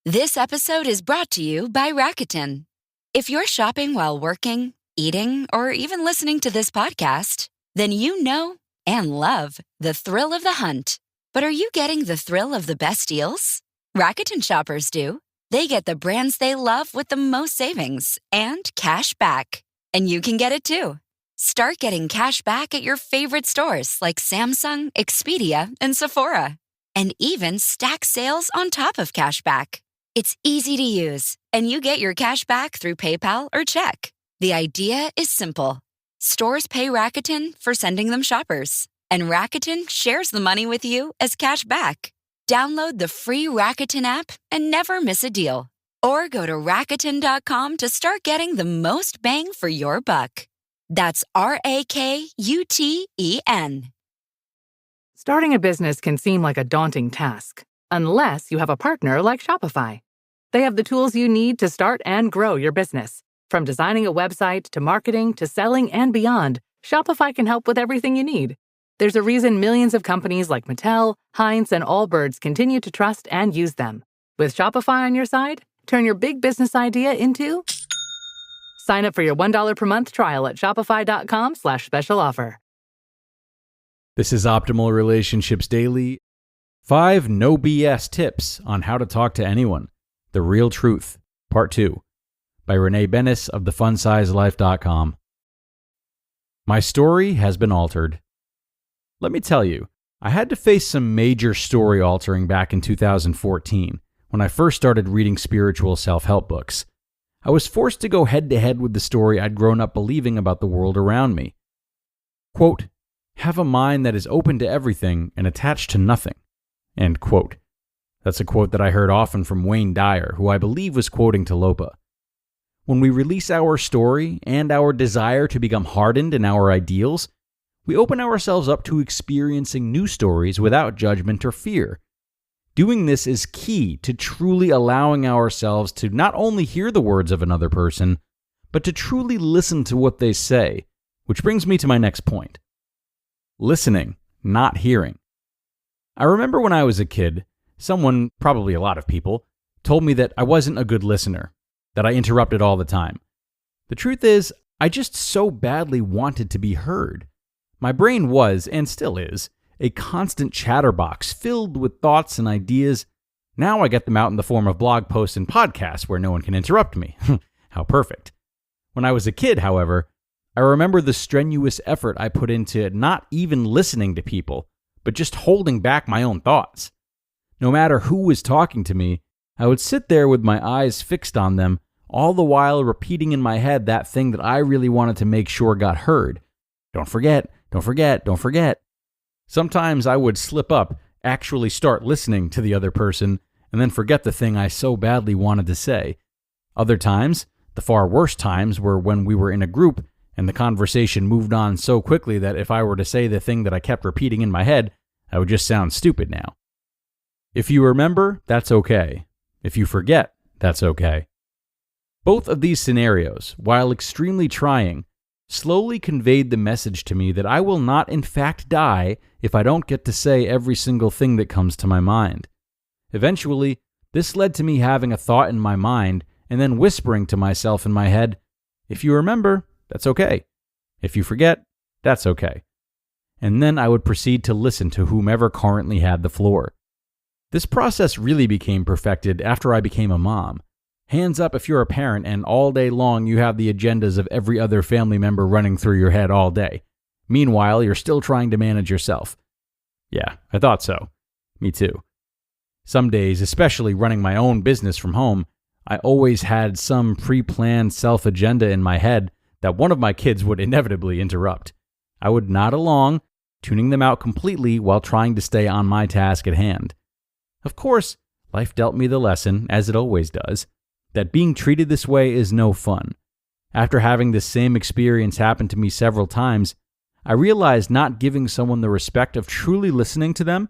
This episode is brought to you by Rakuten. If you're shopping while working, eating, or even listening to this podcast, then you know and love the thrill of the hunt. But are you getting the thrill of the best deals? Rakuten shoppers do. They get the brands they love with the most savings and cash back. And you can get it too. Start getting cash back at your favorite stores like Samsung, Expedia, and Sephora. And even stack sales on top of cash back. It's easy to use, and you get your cash back through PayPal or check. The idea is simple. Stores pay Rakuten for sending them shoppers, and Rakuten shares the money with you as cash back. Download the free Rakuten app and never miss a deal. Or go to Rakuten.com to start getting the most bang for your buck. That's Rakuten. Starting a business can seem like a daunting task, unless you have a partner like Shopify. They have the tools you need to start and grow your business. From designing a website to marketing to selling and beyond, Shopify can help with everything you need. There's a reason millions of companies like Mattel, Heinz, and Allbirds continue to trust and use them. With Shopify on your side, turn your big business idea into... Sign up for your $1 per month trial at shopify.com/special offer. This is Optimal Relationships Daily. 5 no BS tips on how to talk to anyone. The Real Truth, Part 2, by Renee Benes of thefunsizelife.com. My story has been altered. Let me tell you, I had to face some major story altering back in 2014 when I first started reading spiritual self-help books. I was forced to go head-to-head with the story I'd grown up believing about the world around me. Quote, have a mind that is open to everything and attached to nothing. End quote. That's a quote that I heard often from Wayne Dyer, who I believe was quoting Talopa. When we release our story and our desire to become hardened in our ideals, we open ourselves up to experiencing new stories without judgment or fear. Doing this is key to truly allowing ourselves to not only hear the words of another person, but to truly listen to what they say, which brings me to my next point. Listening, not hearing. I remember when I was a kid, someone, probably a lot of people, told me that I wasn't a good listener, that I interrupted all the time. The truth is, I just so badly wanted to be heard. My brain was, and still is, a constant chatterbox filled with thoughts and ideas. Now I get them out in the form of blog posts and podcasts where no one can interrupt me. How perfect. When I was a kid, however, I remember the strenuous effort I put into not even listening to people, but just holding back my own thoughts. No matter who was talking to me, I would sit there with my eyes fixed on them, all the while repeating in my head that thing that I really wanted to make sure got heard. Don't forget, don't forget, don't forget. Sometimes I would slip up, actually start listening to the other person, and then forget the thing I so badly wanted to say. Other times, the far worse times, were when we were in a group and the conversation moved on so quickly that if I were to say the thing that I kept repeating in my head, I would just sound stupid now. If you remember, that's okay. If you forget, that's okay. Both of these scenarios, while extremely trying, slowly conveyed the message to me that I will not in fact die if I don't get to say every single thing that comes to my mind. Eventually, this led to me having a thought in my mind and then whispering to myself in my head, if you remember, that's okay. If you forget, that's okay. And then I would proceed to listen to whomever currently had the floor. This process really became perfected after I became a mom. Hands up if you're a parent and all day long you have the agendas of every other family member running through your head all day. Meanwhile, you're still trying to manage yourself. Yeah, I thought so. Me too. Some days, especially running my own business from home, I always had some pre-planned self-agenda in my head that one of my kids would inevitably interrupt. I would nod along, tuning them out completely while trying to stay on my task at hand. Of course, life dealt me the lesson, as it always does, that being treated this way is no fun. After having this same experience happen to me several times, I realized not giving someone the respect of truly listening to them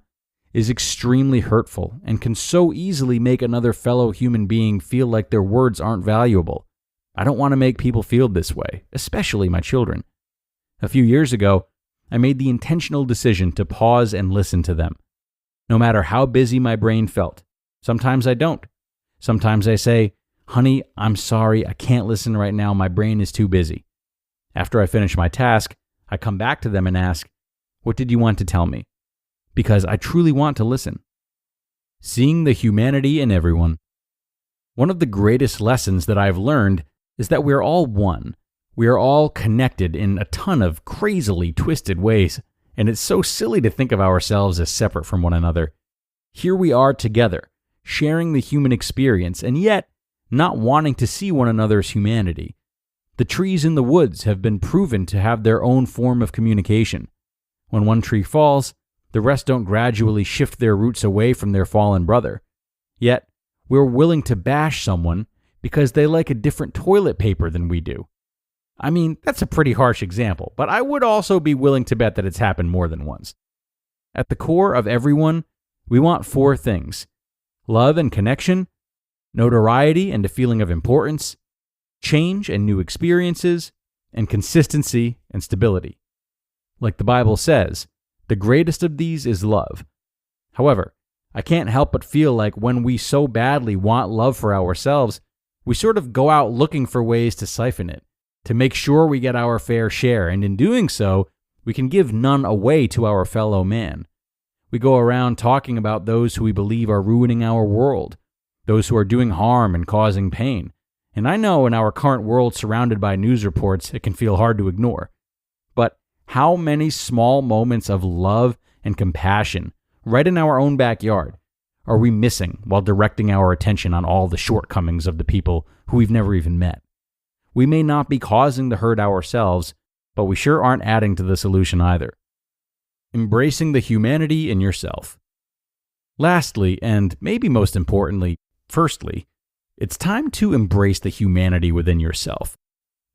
is extremely hurtful and can so easily make another fellow human being feel like their words aren't valuable. I don't want to make people feel this way, especially my children. A few years ago, I made the intentional decision to pause and listen to them. No matter how busy my brain felt, sometimes I don't. Sometimes I say, "Honey, I'm sorry, I can't listen right now, my brain is too busy." After I finish my task, I come back to them and ask, "What did you want to tell me?" Because I truly want to listen. Seeing the humanity in everyone. One of the greatest lessons that I've learned is that we're all one. We are all connected in a ton of crazily twisted ways, and it's so silly to think of ourselves as separate from one another. Here we are together, sharing the human experience, and yet not wanting to see one another's humanity. The trees in the woods have been proven to have their own form of communication. When one tree falls, the rest don't gradually shift their roots away from their fallen brother. Yet, we're willing to bash someone because they like a different toilet paper than we do. I mean, that's a pretty harsh example, but I would also be willing to bet that it's happened more than once. At the core of everyone, we want 4 things: love and connection, notoriety and a feeling of importance, change and new experiences, and consistency and stability. Like the Bible says, the greatest of these is love. However, I can't help but feel like when we so badly want love for ourselves, we sort of go out looking for ways to siphon it, to make sure we get our fair share, and in doing so, we can give none away to our fellow man. We go around talking about those who we believe are ruining our world, those who are doing harm and causing pain. And I know in our current world surrounded by news reports, it can feel hard to ignore. But how many small moments of love and compassion right in our own backyard are we missing while directing our attention on all the shortcomings of the people who we've never even met? We may not be causing the hurt ourselves, but we sure aren't adding to the solution either. Embracing the humanity in yourself. Lastly, and maybe most importantly, firstly, it's time to embrace the humanity within yourself.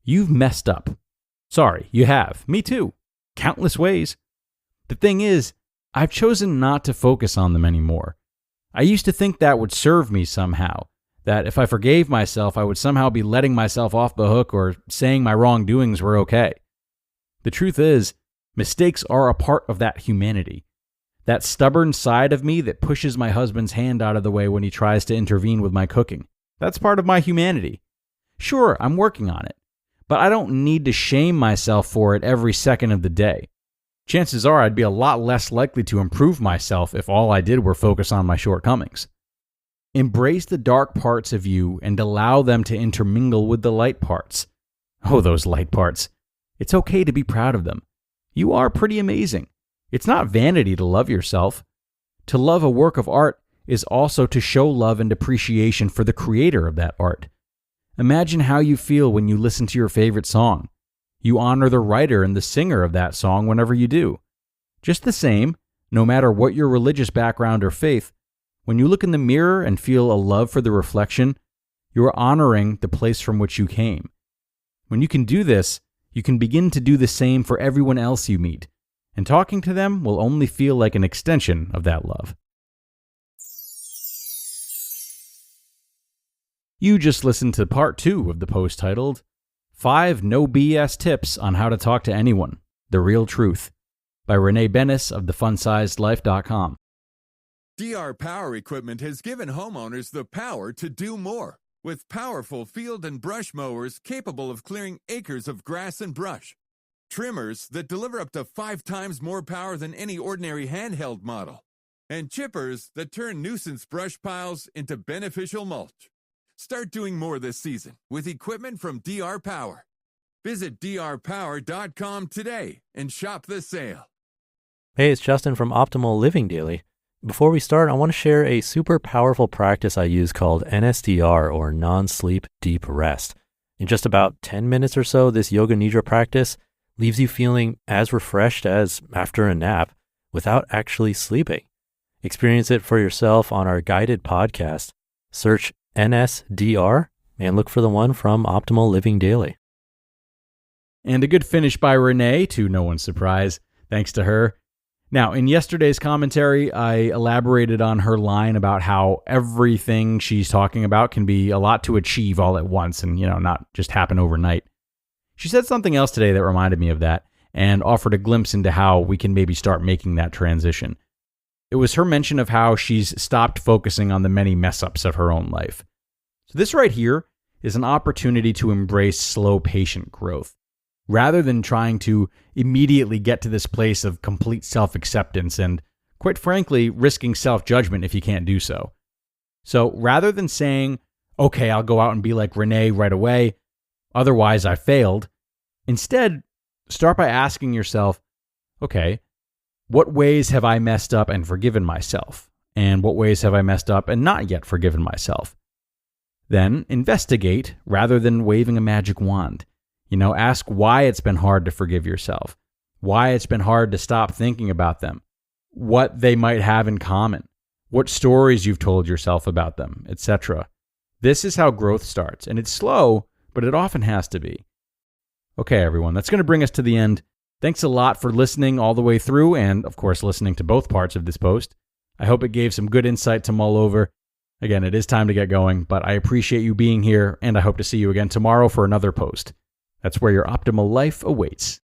You've messed up. Sorry, you have. Me too. Countless ways. The thing is, I've chosen not to focus on them anymore. I used to think that would serve me somehow, that if I forgave myself, I would somehow be letting myself off the hook or saying my wrongdoings were okay. The truth is, mistakes are a part of that humanity. That stubborn side of me that pushes my husband's hand out of the way when he tries to intervene with my cooking. That's part of my humanity. Sure, I'm working on it, but I don't need to shame myself for it every second of the day. Chances are I'd be a lot less likely to improve myself if all I did were focus on my shortcomings. Embrace the dark parts of you and allow them to intermingle with the light parts. Oh, those light parts. It's okay to be proud of them. You are pretty amazing. It's not vanity to love yourself. To love a work of art is also to show love and appreciation for the creator of that art. Imagine how you feel when you listen to your favorite song. You honor the writer and the singer of that song whenever you do. Just the same, no matter what your religious background or faith, when you look in the mirror and feel a love for the reflection, you are honoring the place from which you came. When you can do this, you can begin to do the same for everyone else you meet, and talking to them will only feel like an extension of that love. You just listened to part 2 of the post titled, 5 No BS Tips on How to Talk to Anyone, The Real Truth, by Renee Benes of thefunsizedlife.com. DR Power Equipment has given homeowners the power to do more with powerful field and brush mowers capable of clearing acres of grass and brush, trimmers that deliver up to 5 times more power than any ordinary handheld model, and chippers that turn nuisance brush piles into beneficial mulch. Start doing more this season with equipment from DR Power. Visit drpower.com today and shop the sale. Hey, it's Justin from Optimal Living Daily. Before we start, I want to share a super powerful practice I use called NSDR, or non-sleep deep rest. In just about 10 minutes or so, this yoga nidra practice leaves you feeling as refreshed as after a nap without actually sleeping. Experience it for yourself on our guided podcast. Search NSDR and look for the one from Optimal Living Daily. And a good finish by Renee, to no one's surprise, thanks to her. Now, in yesterday's commentary, I elaborated on her line about how everything she's talking about can be a lot to achieve all at once and, not just happen overnight. She said something else today that reminded me of that and offered a glimpse into how we can maybe start making that transition. It was her mention of how she's stopped focusing on the many mess-ups of her own life. So this right here is an opportunity to embrace slow, patient growth, rather than trying to immediately get to this place of complete self-acceptance and, quite frankly, risking self-judgment if you can't do so. So rather than saying, okay, I'll go out and be like Renee right away, otherwise I failed, instead, start by asking yourself, okay, what ways have I messed up and forgiven myself? And what ways have I messed up and not yet forgiven myself? Then investigate rather than waving a magic wand. Ask why it's been hard to forgive yourself, why it's been hard to stop thinking about them, what they might have in common, what stories you've told yourself about them, etc. This is how growth starts, and it's slow, but it often has to be. Okay, everyone, that's going to bring us to the end. Thanks a lot for listening all the way through and, of course, listening to both parts of this post. I hope it gave some good insight to mull over. Again, it is time to get going, but I appreciate you being here, and I hope to see you again tomorrow for another post. That's where your optimal life awaits.